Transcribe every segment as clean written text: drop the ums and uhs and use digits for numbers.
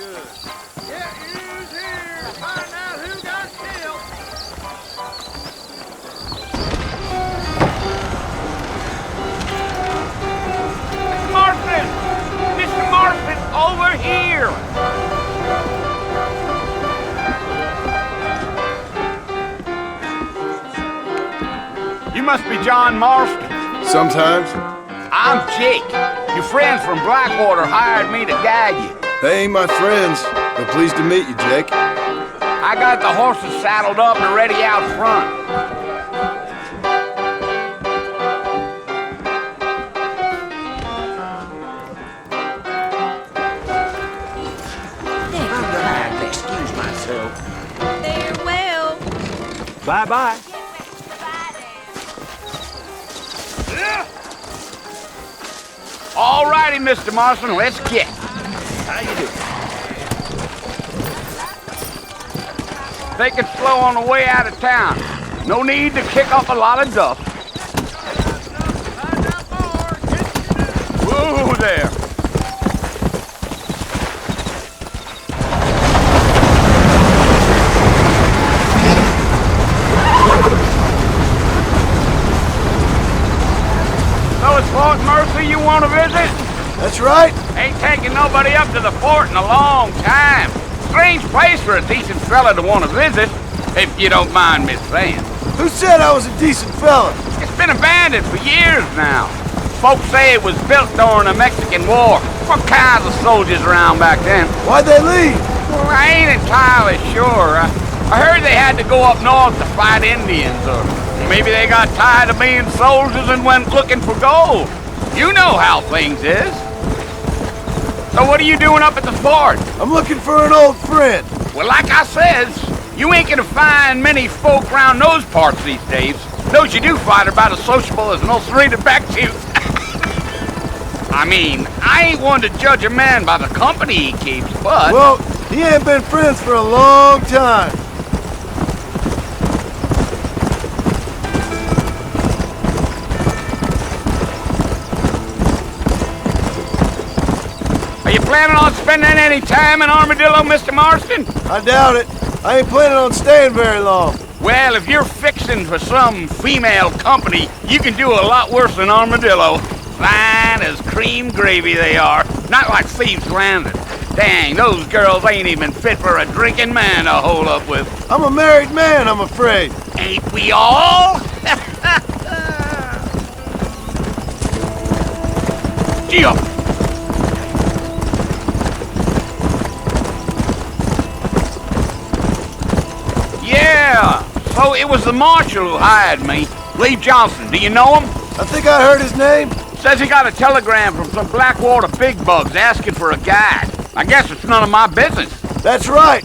good. Yeah, who's here? Find out who got killed. Marston! Mr. Marston, over here! You must be John Marston. Sometimes. I'm Jake. Your friends from Blackwater hired me to guide you. They ain't my friends. They're pleased to meet you, Jake. I got the horses saddled up and ready out front. Excuse myself. Farewell. Bye-bye. All righty, Mr. Marston, let's get. How you doing? Take it slow on the way out of town. No need to kick up a lot of dust. Whoa there. So it's Fort Mercy you want to visit? That's right. Ain't taking nobody up to the fort in a long time. Strange place for a decent fella to want to visit, if you don't mind me saying. Who said I was a decent fella? It's been abandoned for years now. Folks say it was built during the Mexican War. What kinds of soldiers around back then? Why'd they leave? Well, I ain't entirely sure. I heard they had to go up north to fight Indians, or maybe they got tired of being soldiers and went looking for gold. You know how things is. So what are you doing up at the fort? I'm looking for an old friend. Well, like I says, you ain't gonna find many folk around those parts these days. Those you do find are about as sociable as an ulcerated back tooth. I mean, I ain't one to judge a man by the company he keeps, but... Well, he ain't been friends for a long time. Are you planning on spending any time in Armadillo, Mr. Marston? I doubt it. I ain't planning on staying very long. Well, if you're fixing for some female company, you can do a lot worse than Armadillo. Fine as cream gravy they are. Not like Thieves Landing. Dang, those girls ain't even fit for a drinking man to hole up with. I'm a married man, I'm afraid. Ain't we all? Gee up. Yeah, so it was the marshal who hired me. Lee Johnson, do you know him? I think I heard his name. Says he got a telegram from some Blackwater big bugs asking for a guide. I guess it's none of my business. That's right.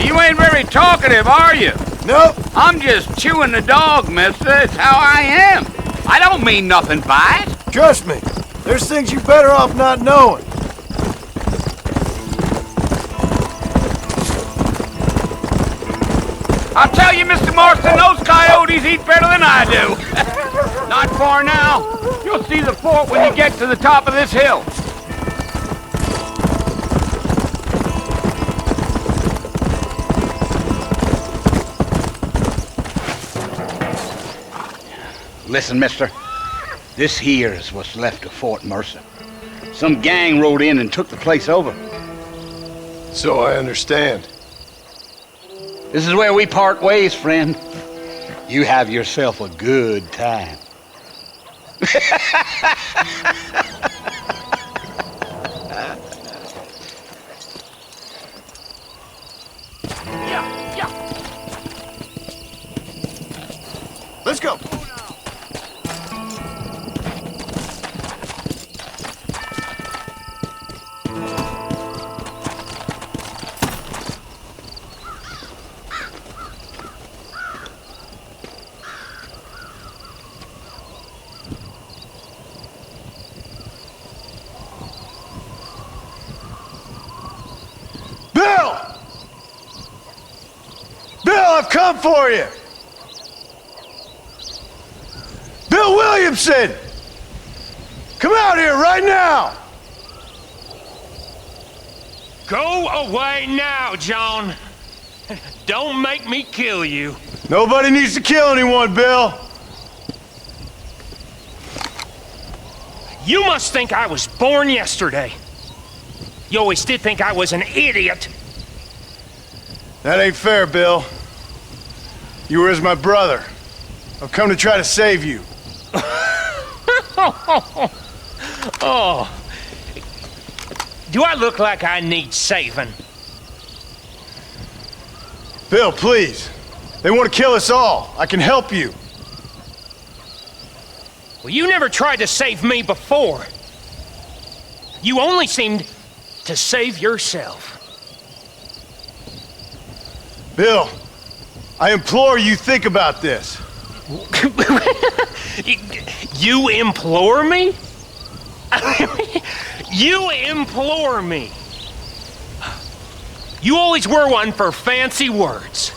You ain't very talkative, are you? Nope. I'm just chewing the dog, mister. It's how I am. I don't mean nothing by it. Trust me. There's things you're better off not knowing. I'll tell you, Mr. Marston, those coyotes eat better than I do. Not far now. You'll see the fort when you get to the top of this hill. Listen, mister. This here is what's left of Fort Mercer. Some gang rode in and took the place over. So I understand. This is where we part ways, friend. You have yourself a good time. Let's go. Bill, I've come for you. Bill Williamson! Come out here right now! Go away now, John. Don't make me kill you. Nobody needs to kill anyone, Bill. You must think I was born yesterday. You always did think I was an idiot. That ain't fair, Bill. You were as my brother. I've come to try to save you. Oh. Do I look like I need saving? Bill, please. They want to kill us all. I can help you. Well, you never tried to save me before. You only seemed to save yourself. Bill, I implore you think about this. You implore me? You implore me. You always were one for fancy words.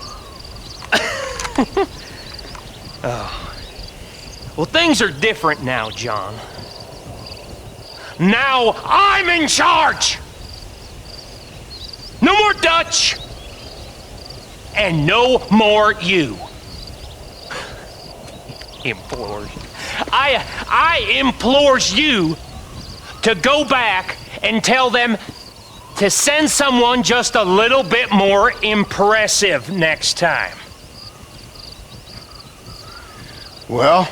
Oh. Well, things are different now, John. Now I'm in charge! No more Dutch! And no more you. Implores. I implores you to go back and tell them to send someone just a little bit more impressive next time. Well?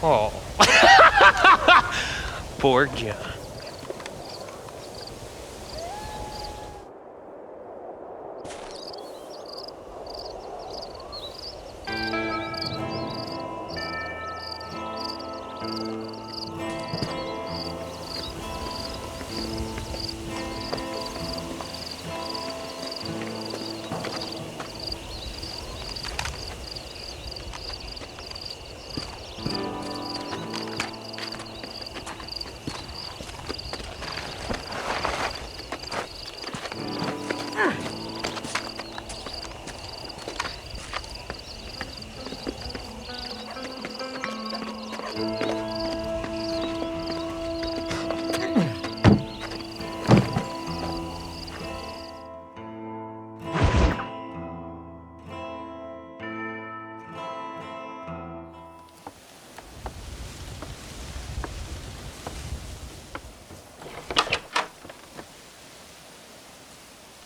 Oh. Poor John.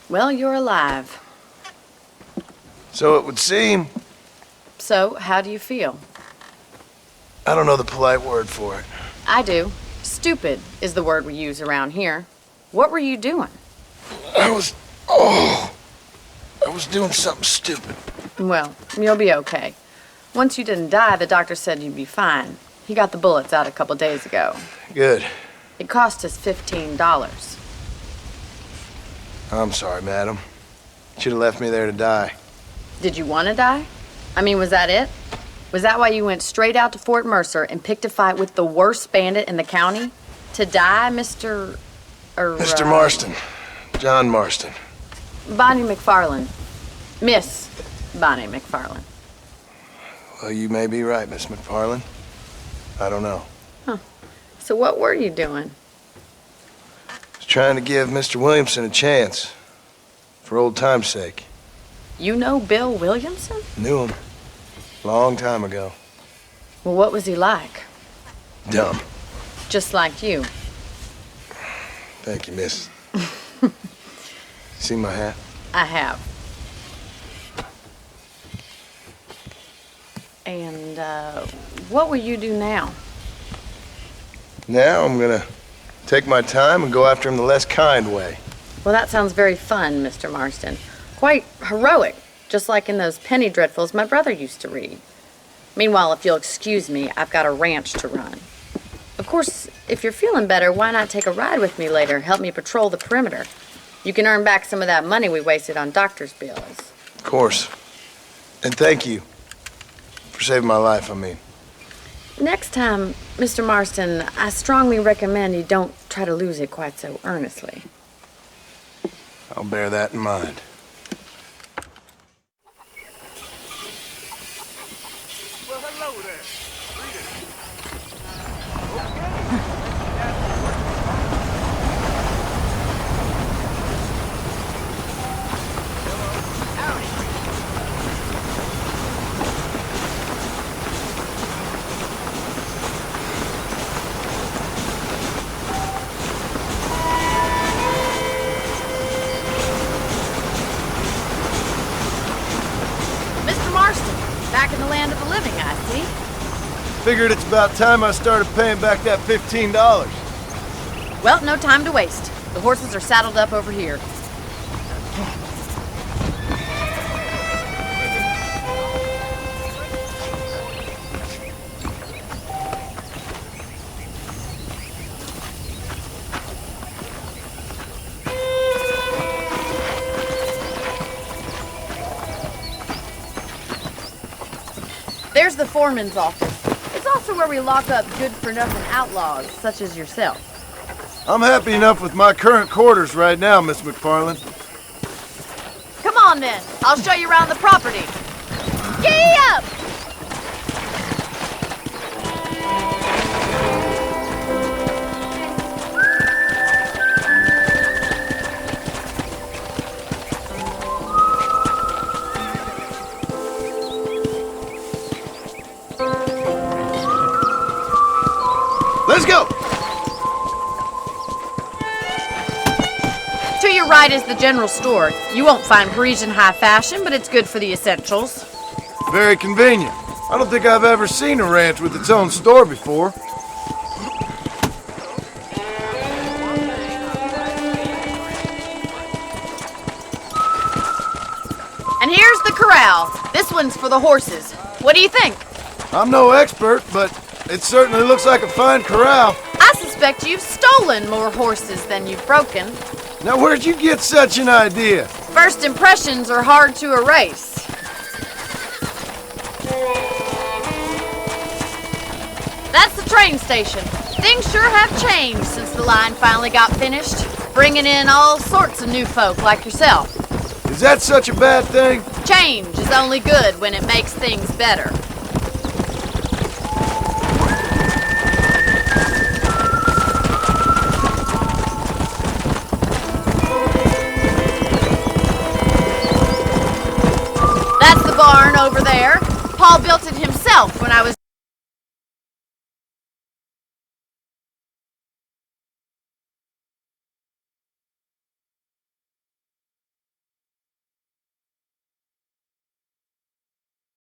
Well, you're alive. So it would seem. So, how do you feel? I don't know the polite word for it. I do. Stupid is the word we use around here. What were you doing? I was doing something stupid. Well, you'll be okay. Once you didn't die, the doctor said you'd be fine. He got the bullets out a couple days ago. Good. It cost us $15. I'm sorry, madam. Should have left me there to die. Did you want to die? I mean, was that it? Was that why you went straight out to Fort Mercer and picked a fight with the worst bandit in the county? To die, Mr. Mr. Marston. John Marston. Bonnie McFarland. Miss Bonnie McFarland. Well, you may be right, Miss McFarland. I don't know. Huh. So what were you doing? I was trying to give Mr. Williamson a chance. For old time's sake. You know Bill Williamson? Knew him. Long time ago. Well, what was he like? Dumb. Just like you. Thank you, miss. See my hat? I have. And, what will you do now? Now I'm gonna take my time and go after him the less kind way. Well, that sounds very fun, Mr. Marston. Quite heroic, just like in those penny dreadfuls my brother used to read. Meanwhile, if you'll excuse me, I've got a ranch to run. Of course, if you're feeling better, why not take a ride with me later? Help me patrol the perimeter. You can earn back some of that money we wasted on doctor's bills. Of course. And thank you. For saving my life, I mean. Next time, Mr. Marston, I strongly recommend you don't try to lose it quite so earnestly. I'll bear that in mind. Back in the land of the living, I see. Figured it's about time I started paying back that $15. Well, no time to waste. The horses are saddled up over here. There's the foreman's office. It's also where we lock up good-for-nothing outlaws, such as yourself. I'm happy enough with my current quarters right now, Miss McFarland. Come on, then. I'll show you around the property. Giddy up! Let's go! To your right is the general store. You won't find Parisian high fashion, but it's good for the essentials. Very convenient. I don't think I've ever seen a ranch with its own store before. And here's the corral. This one's for the horses. What do you think? I'm no expert, but it certainly looks like a fine corral. I suspect you've stolen more horses than you've broken. Now, where'd you get such an idea? First impressions are hard to erase. That's the train station. Things sure have changed since the line finally got finished, bringing in all sorts of new folk like yourself. Is that such a bad thing? Change is only good when it makes things better. That's the barn over there. Paul built it himself when I was